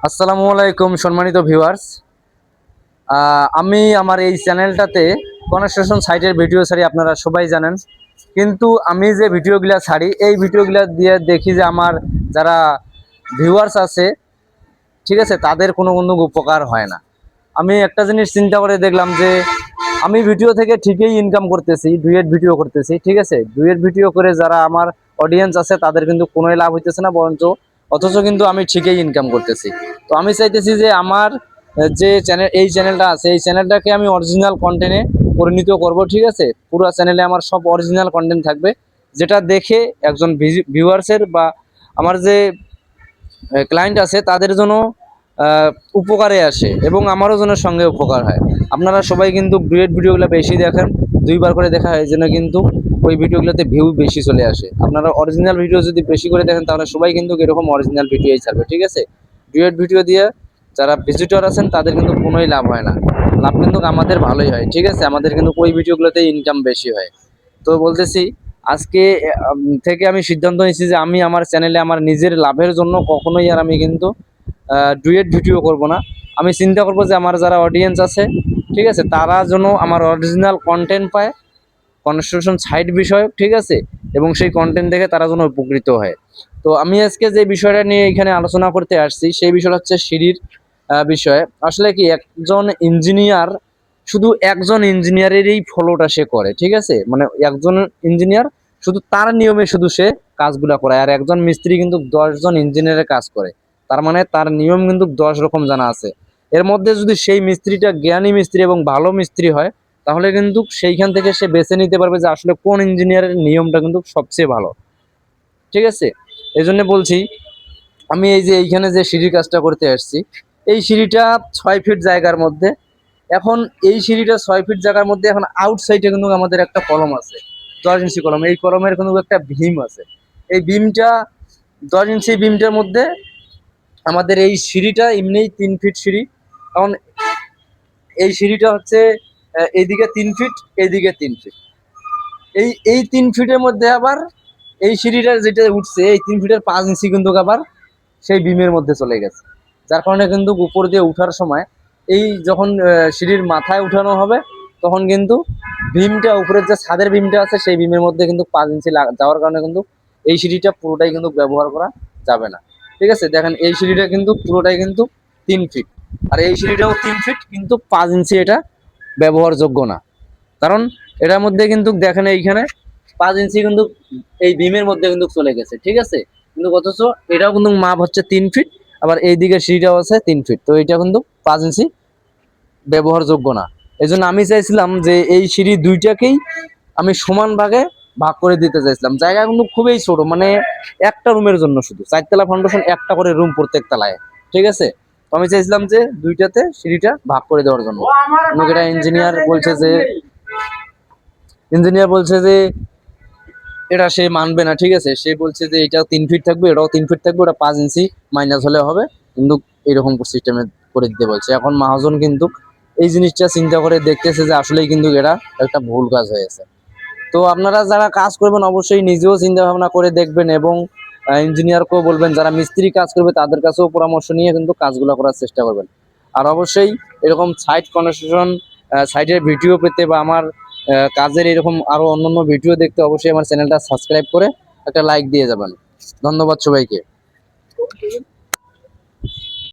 আসসালামু আলাইকুম সম্মানিত ভিউয়ার্স। আমি আমার এই চ্যানেলটাতে কনস্ট্রাকশন সাইটের ভিডিও ছাড়ি, আপনারা সবাই জানেন। কিন্তু আমি যে ভিডিওগুলো ছাড়ি এই ভিডিওগুলো দিয়ে দেখি যে আমার যারা ভিউয়ার্স আছে, ঠিক আছে, তাদের কোনো উপকার হয় না। আমি একটা জিনিস চিন্তা করে দেখলাম যে আমি ভিডিও থেকে ঠিকই ইনকাম করতেছি, ডুয়েট ভিডিও করতেছি, ঠিক আছে, ডুয়েট ভিডিও করে যারা আমার অডিয়েন্স আছে তাদের কিন্তু কোনোই লাভ হইতেছে না, বরঞ্চ অথচ কিন্তু আমি ঠিকই ইনকাম করতেছি। তো আমি চাইতেছি যে আমার যে চ্যানেলটা আছে এই চ্যানেলটাকে আমি অরিজিনাল কন্টেন্টে পরিণত করব, ঠিক আছে। পুরো চ্যানেলে আমার সব অরিজিনাল কন্টেন্ট থাকবে, যেটা দেখে একজন ভিউয়ার্সের বা আমার যে ক্লায়েন্ট আছে তাদের জন্য উপকারে আসে এবং আমারও যেন সঙ্গে উপকার হয়। আপনারা সবাই কিন্তু ডুয়েট ভিডিওগুলো বেশি দেখেন, দুইবার করে দেখা হয় যেন কিন্তু ওই ভিডিওগুলোতে ভিউ বেশি চলে আসে। আপনারা অরিজিনাল ভিডিও যদি বেশি করে দেখেন তাহলে সবাই কিন্তু এরকম অরিজিনাল ভিডিওই ছাড়বে, ঠিক আছে। ডুয়েট ভিডিও দিয়ে যারা ভিজিটর আছেন তাদের কিন্তু কোনোই লাভ হয় না, লাভ কিন্তু আমাদের ভালোই হয়, ঠিক আছে। আমাদের কিন্তু ওই ভিডিওগুলোতে ইনকাম বেশি হয়। তো বলতেছি আজকে থেকে আমি সিদ্ধান্ত নিয়েছি যে আমি আমার চ্যানেলে আমার নিজের লাভের জন্য কখনোই আর আমি কিন্তু ডুয়েট ভিডিও করব না। আমি চিন্তা করব যে আমার যারা অডিয়েন্স আছে, ঠিক আছে, তারা যেন আমার অরিজিনাল কন্টেন্ট পায় কনস্ট্রাকশন সাইট বিষয়ক, ঠিক আছে, এবং সেই কন্টেন্ট দেখে তারা যেন উপকৃত হয়। তো আমি আজকে যে বিষয়টা নিয়ে এখানে আলোচনা করতে আসছি সেই বিষয়টা হচ্ছে সিঁড়ির বিষয়। আসলে কি একজন ইঞ্জিনিয়ার, শুধু একজন ইঞ্জিনিয়ারেরই ফলোটা সে করে, ঠিক আছে, মানে একজন ইঞ্জিনিয়ার শুধু তার নিয়মে শুধু সে কাজগুলা করে, আর একজন মিস্ত্রি কিন্তু 10জন ইঞ্জিনিয়ারের কাজ করে। তার মানে তার নিয়ম কিন্তু 10 রকম জানা আছে। এর মধ্যে যদি সেই মিস্ত্রিটা জ্ঞানী মিস্ত্রি এবং ভালো মিস্ত্রি হয় তাহলে কিন্তু সেইখান থেকে সে বেছে নিতে পারবে যে আসলে কোন ইঞ্জিনিয়ারের নিয়মটা কিন্তু সবচেয়ে ভালো, ঠিক আছে। এই জন্য বলছি আমি এই যে এইখানে যে সিঁড়ির কাজটা করতে আসছি, এই সিঁড়িটা 6 ফিট জায়গার মধ্যে। এখন এই সিঁড়িটা 6 ফিট জায়গার মধ্যে, এখন আউটসাইডে কিন্তু আমাদের একটা কলম আছে, 10 ইঞ্চি কলম। এই কলমের কিন্তু একটা ভীম আছে। এই ভীমটা 10 ইঞ্চি ভীমটার মধ্যে আমাদের এই সিঁড়িটা এমনিই 3 ফিট সিঁড়ি। এখন এই সিঁড়িটা হচ্ছে এইদিকে 3 ফিট, এইদিকে 3 ফিট। এই 3 ফিটের মধ্যে আবার এই সিঁড়িটা যেটা উঠছে এই 3 ফিটের 5 ইঞ্চি কিন্তু আবার সেই বিমের মধ্যে চলে গেছে। যার কারণে কিন্তু উপর দিয়ে উঠার সময় এই যখন সিঁড়ির মাথায় উঠানো হবে তখন কিন্তু বিমটা, উপরের যে ছাদের বিমটা আছে সেই বিমের মধ্যে কিন্তু 5 ইঞ্চি যাওয়ার কারণে কিন্তু এই সিঁড়িটা পুরোটাই কিন্তু ব্যবহার করা যাবে না, ঠিক আছে। দেখেন এই সিঁড়িটা কিন্তু পুরোটাই কিন্তু 3 ফিট, আর এই সিঁড়িটাও 3 ফিট, কিন্তু 5 ইঞ্চি এটা ব্যবহারযোগ্য না। কারণ এটার মধ্যে কিন্তু দেখেন এইখানে 5 ইঞ্চি কিন্তু এই বিমের মধ্যে কিন্তু চলে গেছে, ঠিক আছে। কিন্তু অথচ এটাও কিন্তু মাপ হচ্ছে 3 ফিট, আবার এইদিকে সিঁড়িটাও আছে 3 ফিট, তো এটা কিন্তু 5 ইঞ্চি ব্যবহারযোগ্য না। এই জন্য আমি চাইছিলাম যে এই সিঁড়ি দুইটাকেই আমি সমান ভাগে ভাগ করে দিতে চাইছিলাম। জায়গা কিন্তু খুবই ছোট, মানে একটা রুমের জন্য, শুধু 4 তলা ফাউন্ডেশন, একটা করে রুম প্রত্যেক তলায়, ঠিক আছে। তো আমি চাইছিলাম যে দুইটাতে সিঁড়িটা ভাগ করে দেওয়ার জন্য। এটা ইঞ্জিনিয়ার বলছে যে এটা সে মানবে না, ঠিক আছে। সে বলছে যে এটাও 3 ফিট থাকবে, এটাও 3 ফিট থাকবে, ওটা 5 ইঞ্চি মাইনাস হলে হবে, কিন্তু এরকম সিস্টেমে করে দিতে বলছে। এখন মহাজন কিন্তু এই জিনিসটা চিন্তা করে দেখতেছে যে আসলেই কিন্তু এটা একটা ভুল কাজ হয়েছে। তো আপনারা যারা কাজ করবেন অবশ্যই নিজেও চিন্তা ভাবনা করে দেখবেন এবং ইঞ্জিনিয়ারকেও বলবেন, যারা মিস্ত্রি কাজ করবে তাদের কাছেও পরামর্শ নিয়ে কিন্তু কাজগুলো করার চেষ্টা করবেন। আর অবশ্যই এরকম সাইট কনস্ট্রাকশন সাইটের ভিডিও পেতে বা আমার কাজের এরকম আরো অন্যান্য ভিডিও দেখতে অবশ্যই আমার চ্যানেলটা সাবস্ক্রাইব করে একটা লাইক দিয়ে যাবেন। ধন্যবাদ সবাইকে।